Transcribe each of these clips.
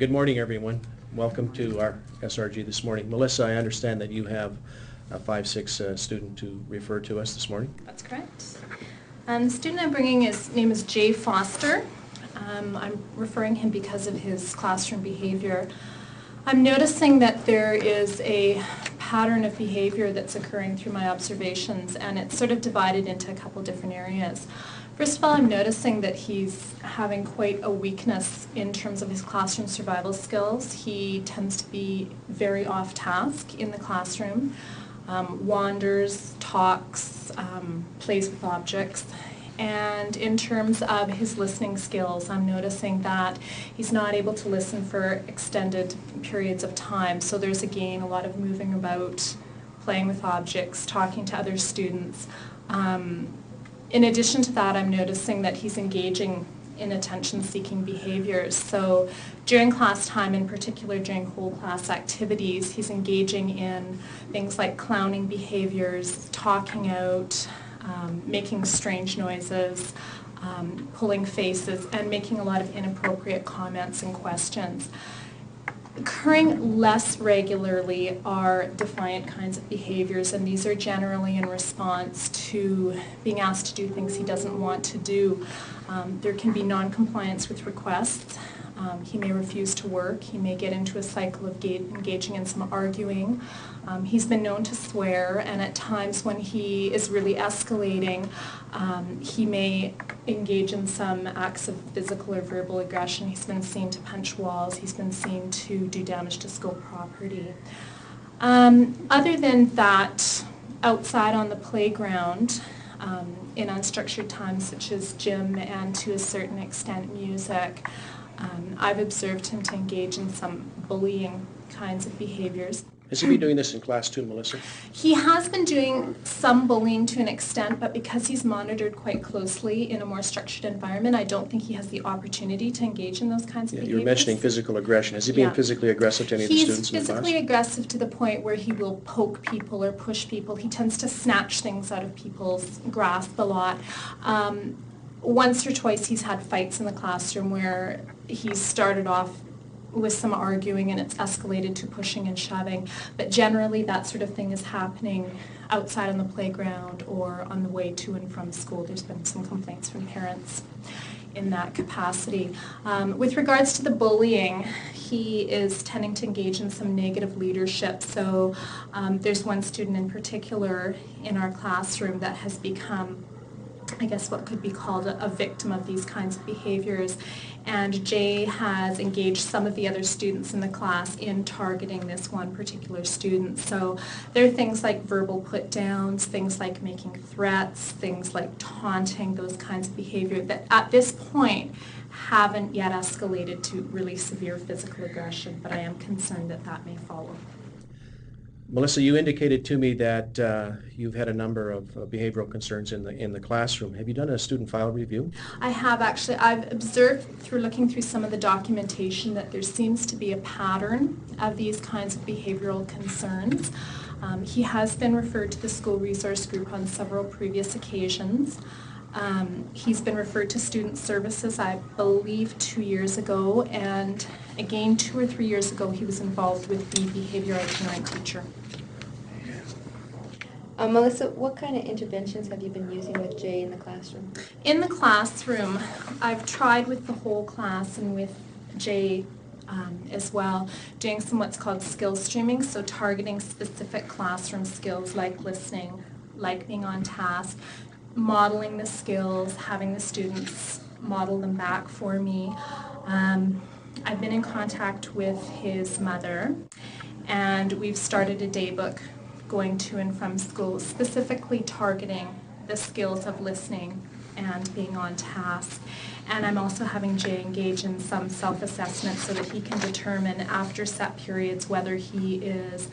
Good morning, everyone. Welcome to our SRG this morning. Melissa, I understand that you have a 5-6 student to refer to us this morning. That's correct. The student I'm bringing, his name is Jay Foster. I'm referring him because of his classroom behavior. I'm noticing that there is a pattern of behavior that's occurring through my observations, and it's sort of divided into a couple different areas. First of all, I'm noticing that he's having quite a weakness in terms of his classroom survival skills. He tends to be very off task in the classroom, wanders, talks, plays with objects. And in terms of his listening skills, I'm noticing that he's not able to listen for extended periods of time. So there's again a lot of moving about, playing with objects, talking to other students. In addition to that, I'm noticing that he's engaging in attention-seeking behaviors. So during class time, in particular during whole class activities, he's engaging in things like clowning behaviors, talking out, making strange noises, pulling faces, and making a lot of inappropriate comments and questions. Occurring less regularly are defiant kinds of behaviors, and these are generally in response to being asked to do things he doesn't want to do. There can be non-compliance with requests. He may refuse to work. He may get into a cycle of engaging in some arguing. He's been known to swear, and at times when he is really escalating, he may engage in some acts of physical or verbal aggression. He's been seen to punch walls. He's been seen to do damage to school property. Other than that, outside on the playground, in unstructured times such as gym and to a certain extent music, I've observed him to engage in some bullying kinds of behaviors. Has he been doing this in class too, Melissa? He has been doing some bullying to an extent, but because he's monitored quite closely in a more structured environment, I don't think he has the opportunity to engage in those kinds of behaviors. You were mentioning physical aggression. Has he been physically aggressive to any of the students in the class? He's physically aggressive to the point where he will poke people or push people. He tends to snatch things out of people's grasp a lot. Once or twice he's had fights in the classroom where he's started off with some arguing and it's escalated to pushing and shoving. But generally that sort of thing is happening outside on the playground or on the way to and from school. There's been some complaints from parents in that capacity. With regards to the bullying, he is tending to engage in some negative leadership. So there's one student in particular in our classroom that has become, I guess, what could be called a victim of these kinds of behaviors. And Jay has engaged some of the other students in the class in targeting this one particular student. So there are things like verbal put-downs, things like making threats, things like taunting, those kinds of behavior that at this point haven't yet escalated to really severe physical aggression, but I am concerned that that may follow. Melissa, you indicated to me that you've had a number of behavioral concerns in the classroom. Have you done a student file review? I have actually. I've observed through looking through some of the documentation that there seems to be a pattern of these kinds of behavioral concerns. He has been referred to the school resource group on several previous occasions. He's been referred to student services, I believe, 2 years ago, and again 2 or 3 years ago he was involved with the behavior itinerant teacher. Melissa, what kind of interventions have you been using with Jay in the classroom? In the classroom, I've tried with the whole class and with Jay as well, doing some what's called skill streaming, so targeting specific classroom skills like listening, like being on task, modeling the skills, having the students model them back for me. I've been in contact with his mother, and we've started a day book going to and from school, specifically targeting the skills of listening and being on task. And I'm also having Jay engage in some self-assessment so that he can determine after set periods whether he is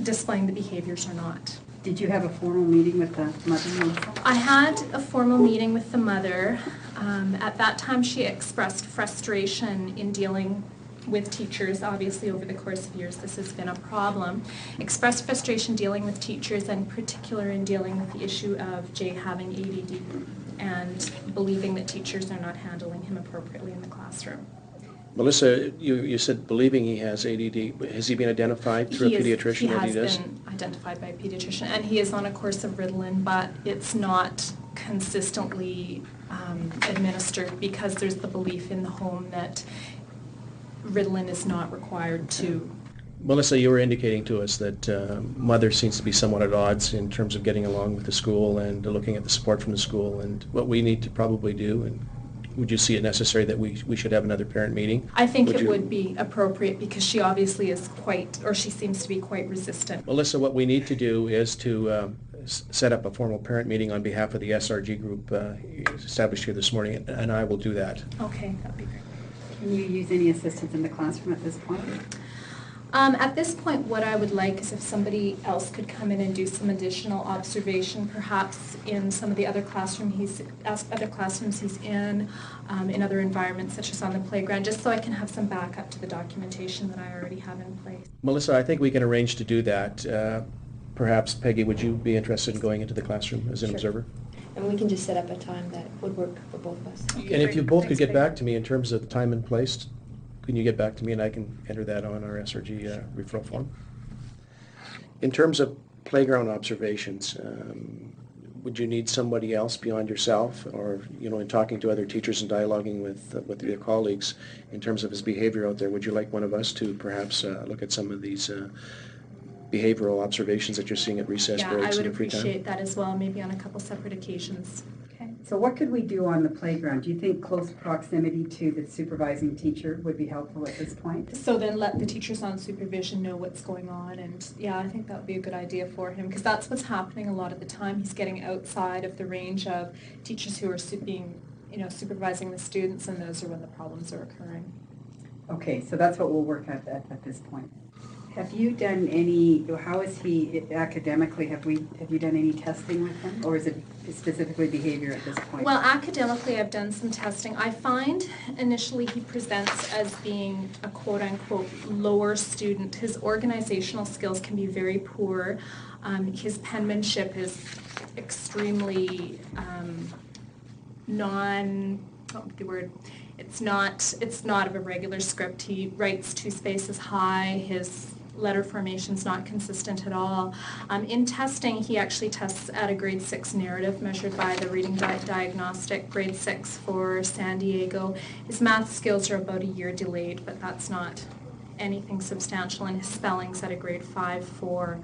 displaying the behaviors or not. Did you have a formal meeting with the mother, Melissa? I had a formal meeting with the mother. At that time she expressed frustration in dealing with teachers. Obviously over the course of years this has been a problem. Expressed frustration dealing with teachers, and particular in dealing with the issue of Jay having ADD and believing that teachers are not handling him appropriately in the classroom. Melissa, you said believing he has ADD. Has he been identified through a pediatrician that he does? He has been identified by a pediatrician, and he is on a course of Ritalin, but it's not consistently administered because there's the belief in the home that Ritalin is not required to. Melissa, you were indicating to us that mother seems to be somewhat at odds in terms of getting along with the school and looking at the support from the school, and what we need to probably do, and would you see it necessary that we should have another parent meeting? I think it would be appropriate because she obviously is quite, or she seems to be quite resistant. Melissa, what we need to do is to set up a formal parent meeting on behalf of the SRG group established here this morning, and I will do that. Okay, that'd be great. Can you use any assistance in the classroom at this point? At this point, what I would like is if somebody else could come in and do some additional observation, perhaps in some of the other classrooms he's in other environments such as on the playground, just so I can have some backup to the documentation that I already have in place. Melissa, I think we can arrange to do that. Perhaps, Peggy, would you be interested in going into the classroom as an Sure. observer? And we can just set up a time that would work for both of us. And if you both could get back to me in terms of the time and place, can you get back to me and I can enter that on our SRG referral form? In terms of playground observations, would you need somebody else beyond yourself, or in talking to other teachers and dialoguing with your colleagues in terms of his behavior out there? Would you like one of us to perhaps look at some of these behavioral observations that you're seeing at recess Yeah, breaks I would and free time? appreciate that as well, maybe on a couple separate occasions. Okay. So what could we do on the playground? Do you think close proximity to the supervising teacher would be helpful at this point? So then let the teachers on supervision know what's going on, and yeah, I think that would be a good idea for him, because that's what's happening a lot of the time. He's getting outside of the range of teachers who are supervising the students, and those are when the problems are occurring. Okay, so that's what we'll work at this point. Have you done how is he academically? Have you done any testing with him, or is it specifically behavior at this point? Well, academically, I've done some testing. I find initially he presents as being a quote-unquote lower student. His organizational skills can be very poor. His penmanship is extremely it's not of a regular script. He writes 2 spaces high. His letter formation's not consistent at all. In testing, he actually tests at a grade 6 narrative measured by the Reading Diagnostic, grade 6 for San Diego. His math skills are about a year delayed, but that's not anything substantial, and his spelling's at a grade 5-4.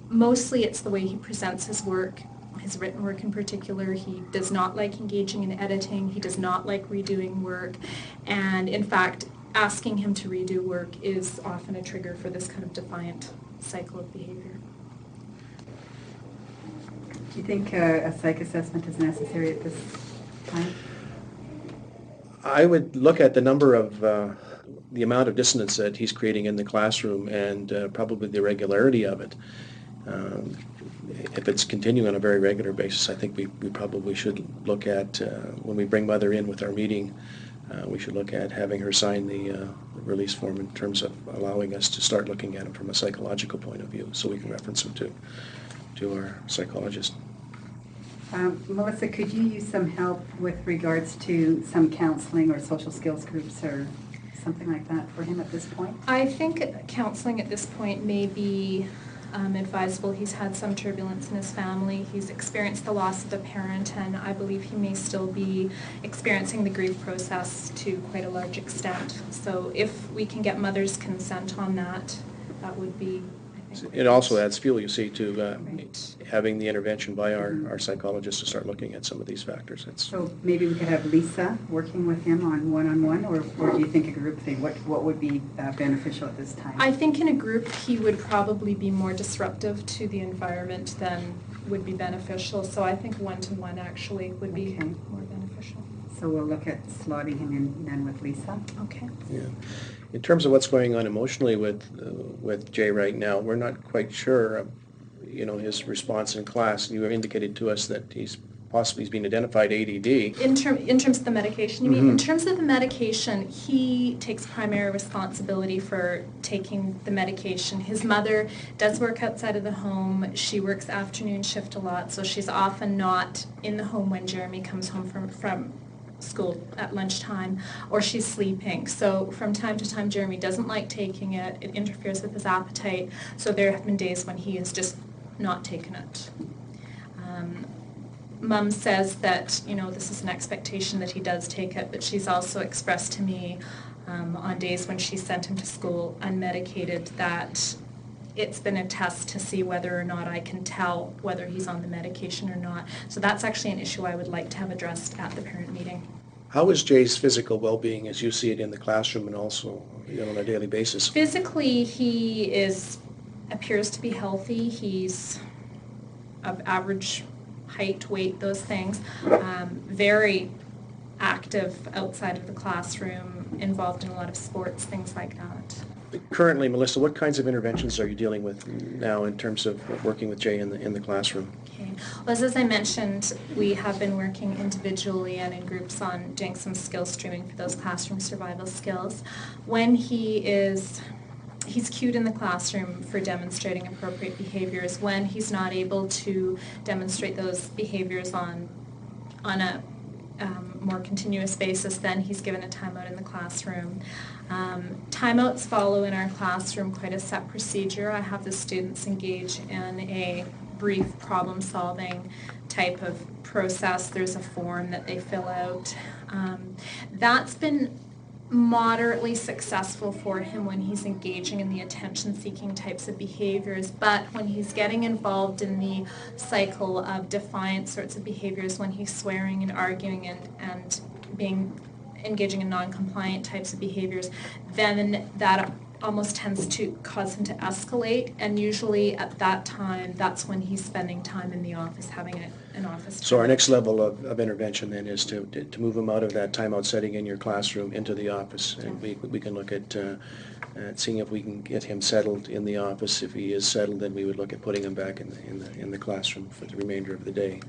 Mostly it's the way he presents his work, his written work in particular. He does not like engaging in editing. He does not like redoing work, and in fact, asking him to redo work is often a trigger for this kind of defiant cycle of behavior. Do you think a psych assessment is necessary at this time? I would look at the number of, the amount of dissonance that he's creating in the classroom, and probably the regularity of it. If it's continuing on a very regular basis, I think we probably should look at, when we bring Mother in with our meeting, we should look at having her sign the release form in terms of allowing us to start looking at him from a psychological point of view, so we can reference him to our psychologist. Melissa, could you use some help with regards to some counseling or social skills groups or something like that for him at this point? I think counseling at this point may be advisable. He's had some turbulence in his family. He's experienced the loss of a parent, and I believe he may still be experiencing the grief process to quite a large extent. So if we can get Mother's consent on that, that would be, I think. It also adds fuel, you see, to Right. having the intervention by our psychologist to start looking at some of these factors. So maybe we could have Lisa working with him on one-on-one, or do you think a group thing? What would be beneficial at this time? I think in a group he would probably be more disruptive to the environment than would be beneficial. So I think one-to-one actually would be Okay. more beneficial. So we'll look at slotting him in then with Lisa. Okay. Yeah. In terms of what's going on emotionally with Jay right now, we're not quite sure of, his response in class. You indicated to us that he's been identified ADD. In terms of the medication, you mean? Mhm. In terms of the medication, he takes primary responsibility for taking the medication. His mother does work outside of the home. She works afternoon shift a lot, so she's often not in the home when Jeremy comes home from school at lunchtime, or she's sleeping. So from time to time, Jeremy doesn't like taking it. It interferes with his appetite. So there have been days when he has just not taken it. Mum says that, this is an expectation that he does take it, but she's also expressed to me on days when she sent him to school unmedicated that it's been a test to see whether or not I can tell whether he's on the medication or not. So that's actually an issue I would like to have addressed at the parent meeting. How is Jay's physical well-being as you see it in the classroom and also on a daily basis? Physically, he appears to be healthy. He's of average height, weight, those things. Very active outside of the classroom, involved in a lot of sports, things like that. Currently, Melissa, what kinds of interventions are you dealing with now in terms of working with Jay in the classroom? Okay. Well, as I mentioned, we have been working individually and in groups on doing some skill streaming for those classroom survival skills. When he's cued in the classroom for demonstrating appropriate behaviors. When he's not able to demonstrate those behaviors on a more continuous basis, then he's given a timeout in the classroom. Timeouts follow in our classroom quite a set procedure. I have the students engage in a brief problem-solving type of process. There's a form that they fill out. That's been moderately successful for him when he's engaging in the attention-seeking types of behaviors, but when he's getting involved in the cycle of defiant sorts of behaviors, when he's swearing and arguing and engaging in non-compliant types of behaviors, then that almost tends to cause him to escalate, and usually at that time, that's when he's spending time in the office, having an office time. So our next level of intervention then is to move him out of that timeout setting in your classroom into the office, and we can look at seeing if we can get him settled in the office. If he is settled, then we would look at putting him back in the classroom for the remainder of the day.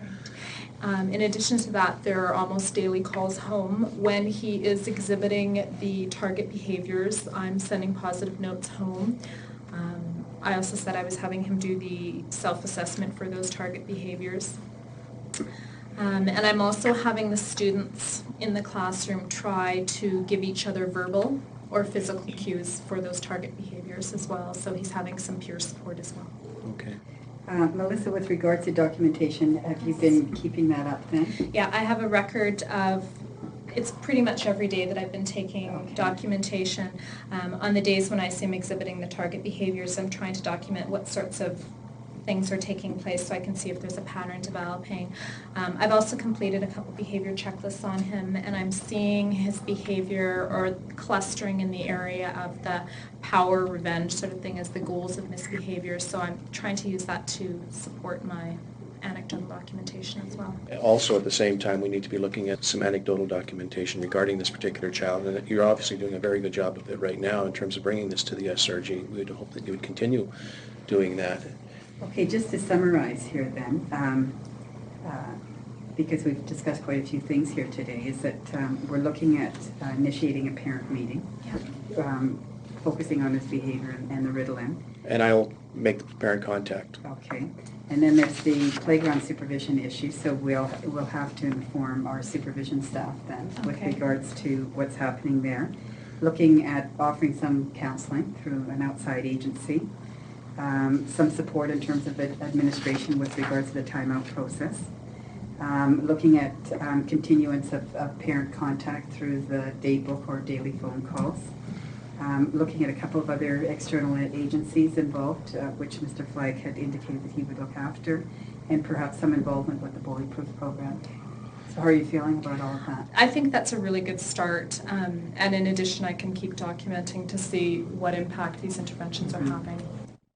In addition to that, there are almost daily calls home. When he is exhibiting the target behaviors, I'm sending positive notes home. I also said I was having him do the self-assessment for those target behaviors. And I'm also having the students in the classroom try to give each other verbal or physical cues for those target behaviors as well. So he's having some peer support as well. Okay. Melissa, with regards to documentation, have you been keeping that up then? Yeah, I have a record of, it's pretty much every day that I've been taking documentation. On the days when I see him exhibiting the target behaviors, I'm trying to document what sorts of things are taking place so I can see if there's a pattern developing. I've also completed a couple behavior checklists on him, and I'm seeing his behavior or clustering in the area of the power, revenge sort of thing as the goals of misbehavior, so I'm trying to use that to support my anecdotal documentation as well. Also, at the same time, we need to be looking at some anecdotal documentation regarding this particular child, and you're obviously doing a very good job of it right now in terms of bringing this to the SRG. We would hope that you would continue doing that. Okay, just to summarize here then, because we've discussed quite a few things here today, is that we're looking at initiating a parent meeting, focusing on his behavior and the Ritalin. And I'll make the parent contact. Okay, and then there's the playground supervision issue, so we'll have to inform our supervision staff then with regards to what's happening there. Looking at offering some counseling through an outside agency. Some support in terms of administration with regards to the timeout process. Looking at continuance of parent contact through the day book or daily phone calls. Looking at a couple of other external agencies involved, which Mr. Flagg had indicated that he would look after, and perhaps some involvement with the Bully Proof program. So how are you feeling about all of that? I think that's a really good start, and in addition I can keep documenting to see what impact these interventions are having.